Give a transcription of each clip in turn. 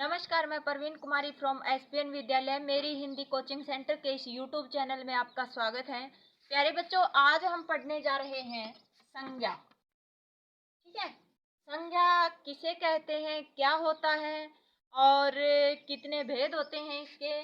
नमस्कार, मैं परवीन कुमारी from ESPN विद्यालय मेरी हिंदी कोचिंग सेंटर के इस यूट्यूब चैनल में आपका स्वागत है। प्यारे बच्चों, आज हम पढ़ने जा रहे हैं संज्ञा। ठीक है, संज्ञा किसे कहते हैं, क्या होता है और कितने भेद होते हैं इसके।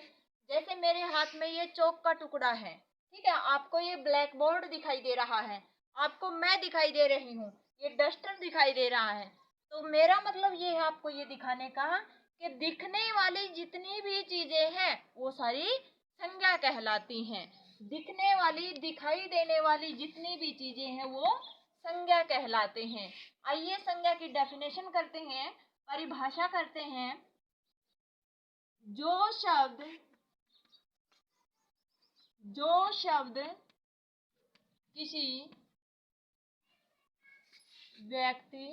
जैसे मेरे हाथ में ये चौक का टुकड़ा है, ठीक है, आपको ये ब्लैक बोर्ड दिखाई दे रहा है, आपको मैं दिखाई दे रही हूँ, ये डस्टर दिखाई दे रहा है। तो मेरा मतलब ये है आपको ये दिखाने का कि दिखने वाली जितनी भी चीजें हैं वो सारी संज्ञा कहलाती हैं। दिखने वाली, दिखाई देने वाली जितनी भी चीजें हैं वो संज्ञा कहलाते हैं। आइए संज्ञा की डेफिनेशन करते हैं, परिभाषा करते हैं। जो शब्द किसी व्यक्ति,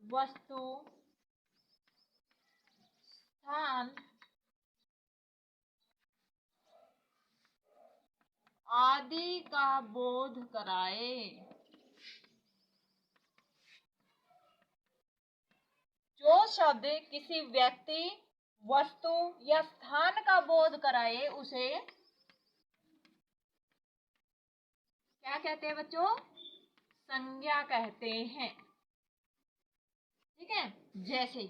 वस्तु, स्थान आदि का बोध कराए, जो शब्द किसी व्यक्ति, वस्तु या स्थान का बोध कराए उसे क्या कहते हैं बच्चों? संज्ञा कहते हैं। ठीक है, जैसे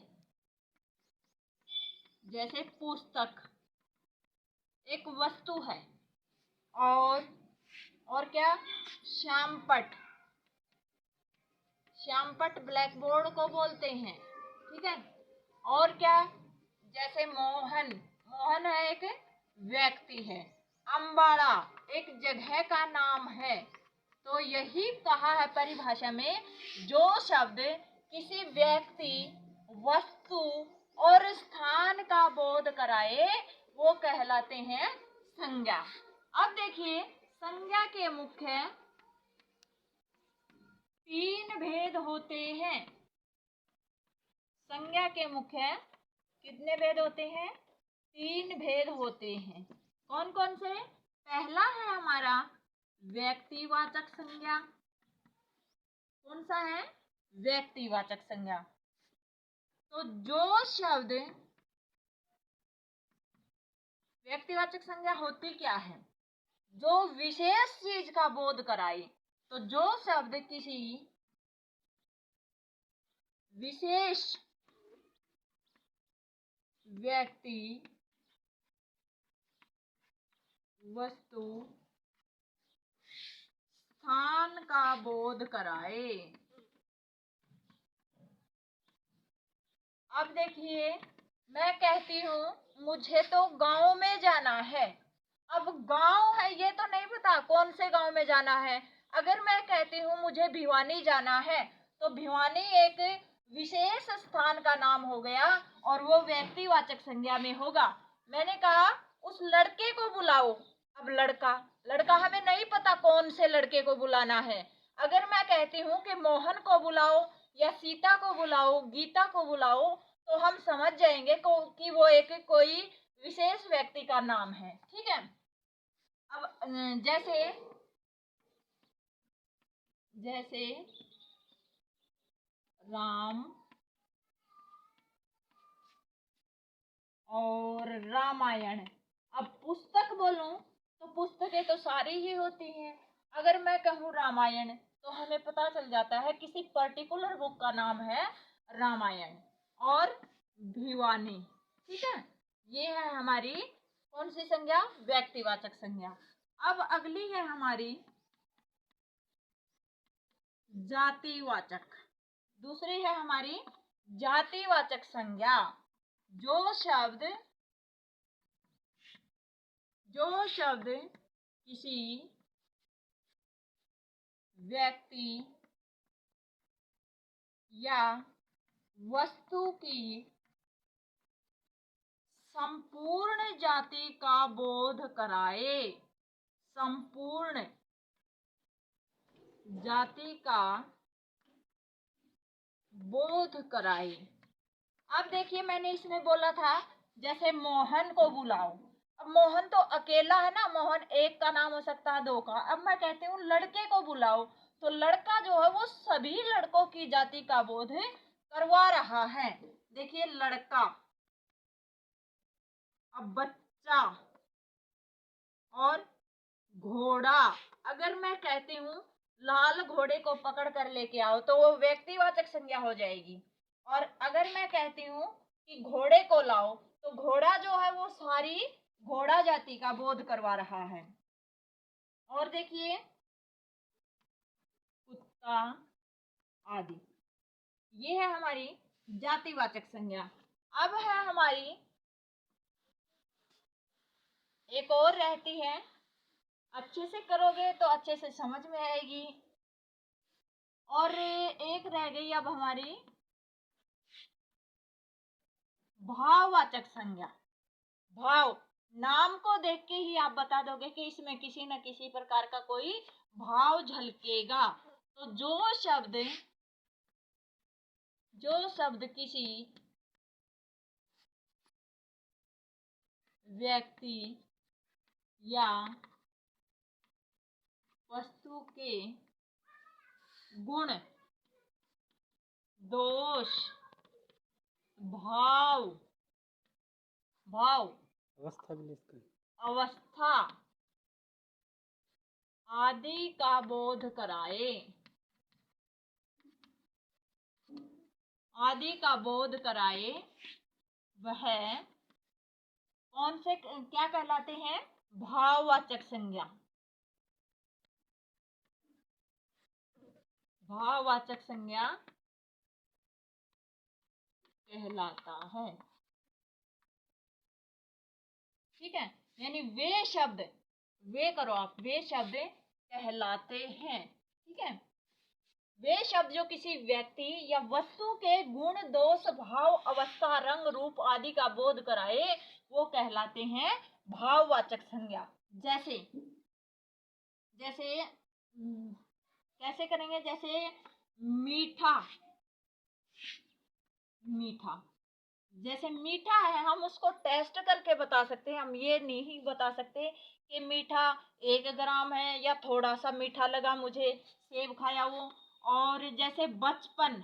जैसे पुस्तक एक वस्तु है, और क्या, श्यामपट, श्यामपट ब्लैक बोर्ड को बोलते हैं। ठीक है, और क्या, जैसे मोहन, मोहन है एक व्यक्ति है, अंबाड़ा एक जगह का नाम है। तो यही कहा है परिभाषा में, जो शब्द किसी व्यक्ति, वस्तु और स्थान का बोध कराए वो कहलाते हैं संज्ञा। अब देखिए, संज्ञा के मुख्य 3 भेद होते हैं। संज्ञा के मुख्य कितने भेद होते हैं? 3 भेद होते हैं। कौन कौन से? पहला है हमारा व्यक्तिवाचक संज्ञा। कौन सा है? व्यक्तिवाचक संज्ञा। तो जो शब्द, व्यक्तिवाचक संज्ञा होती क्या है? जो विशेष चीज का बोध कराए। तो जो शब्द किसी विशेष व्यक्ति, वस्तु, स्थान का बोध कराए। अब देखिए, मैं कहती हूँ मुझे तो गांव में जाना है। अब गांव है ये तो नहीं पता कौन से गांव में जाना है। अगर मैं कहती हूँ मुझे भिवानी जाना है, तो भिवानी एक विशेष स्थान का नाम हो गया और वो व्यक्तिवाचक संज्ञा में होगा। मैंने कहा उस लड़के को बुलाओ। अब लड़का, लड़का हमें नहीं पता कौन से लड़के को बुलाना है। अगर मैं कहती हूँ कि मोहन को बुलाओ या सीता को बुलाओ, गीता को बुलाओ, तो हम समझ जाएंगे कि वो एक कोई विशेष व्यक्ति का नाम है। ठीक है, अब जैसे राम और रामायण। अब पुस्तक बोलूं तो पुस्तकें तो सारी ही होती हैं। अगर मैं कहूँ रामायण तो हमें पता चल जाता है किसी पर्टिकुलर बुक का नाम है रामायण और भिवानी। ठीक है, ये है हमारी कौन सी संज्ञा? व्यक्तिवाचक संज्ञा। अब अगली है हमारी जातिवाचक। दूसरी है हमारी जातिवाचक संज्ञा। जो शब्द किसी व्यक्ति या वस्तु की संपूर्ण जाति का बोध कराए, संपूर्ण जाति का बोध कराए। अब देखिए, मैंने इसमें बोला था जैसे मोहन को बुलाओ। अब मोहन तो अकेला है ना, मोहन एक का नाम हो सकता है, 2 का। अब मैं कहती हूँ लड़के को बुलाओ, तो लड़का जो है वो सभी लड़कों की जाति का बोध करवा रहा है। देखिए लड़का, अब बच्चा और घोड़ा। अगर मैं कहती हूँ लाल घोड़े को पकड़ कर लेके आओ तो वो व्यक्तिवाचक संज्ञा हो जाएगी। और अगर मैं कहती हूँ कि घोड़े को लाओ तो घोड़ा जो है वो सारी घोड़ा जाति का बोध करवा रहा है। और देखिए कुत्ता आदि, ये है हमारी जातिवाचक संज्ञा। अब है हमारी एक और रहती है, अच्छे से करोगे तो अच्छे से समझ में आएगी। और एक रह गई अब हमारी भाववाचक संज्ञा। भाव, नाम को देख के ही आप बता दोगे कि इसमें किसी न किसी प्रकार का कोई भाव झलकेगा। तो जो शब्द किसी व्यक्ति या वस्तु के गुण, दोष, भाव अवस्था आदि का बोध कराए, वह कौन से क्या कहलाते हैं? भाववाचक संज्ञा। भाववाचक संज्ञा कहलाता है। ठीक है, यानी वे शब्द, वे करो आप, वे शब्द कहलाते हैं। ठीक है, वे शब्द जो किसी व्यक्ति या वस्तु के गुण, दोष, भाव, अवस्था, रंग, रूप आदि का बोध कराए वो कहलाते हैं भाववाचक संज्ञा। जैसे कैसे करेंगे? जैसे मीठा, जैसे मीठा है हम उसको टेस्ट करके बता सकते हैं। हम ये नहीं बता सकते कि मीठा 1 ग्राम है या थोड़ा सा मीठा लगा मुझे, सेब खाया वो। और जैसे बचपन,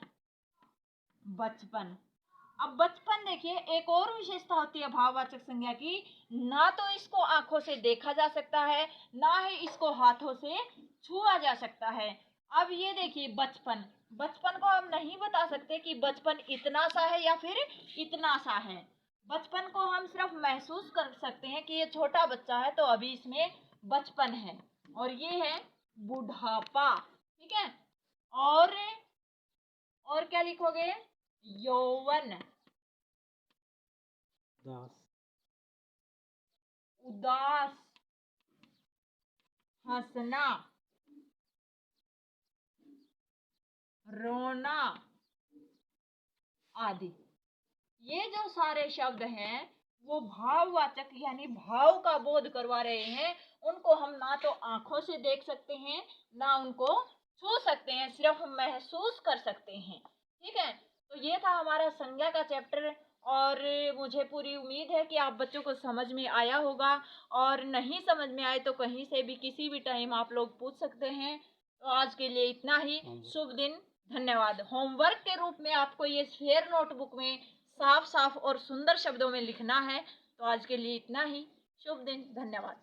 अब बचपन देखिए एक और विशेषता होती है भाववाचक संज्ञा की, ना तो इसको आंखों से देखा जा सकता है, ना ही इसको हाथों से छुआ जा सकता है। अब ये देखिए बचपन को हम नहीं बता सकते कि बचपन इतना सा है या फिर इतना सा है। बचपन को हम सिर्फ महसूस कर सकते हैं कि ये छोटा बच्चा है तो अभी इसमें बचपन है। और ये है बुढ़ापा। ठीक है, और क्या लिखोगे? यौवन, उदास, हंसना, रोना आदि। ये जो सारे शब्द हैं वो भाववाचक यानी भाव का बोध करवा रहे हैं। उनको हम ना तो आंखों से देख सकते हैं ना उनको छू सकते हैं, सिर्फ महसूस कर सकते हैं। ठीक है, तो ये था हमारा संज्ञा का चैप्टर। और मुझे पूरी उम्मीद है कि आप बच्चों को समझ में आया होगा। और नहीं समझ में आए तो कहीं से भी किसी भी टाइम आप लोग पूछ सकते हैं। तो आज के लिए इतना ही। शुभ दिन, धन्यवाद। होमवर्क के रूप में आपको ये शेयर नोटबुक में साफ साफ और सुंदर शब्दों में लिखना है। तो आज के लिए इतना ही। शुभ दिन, धन्यवाद।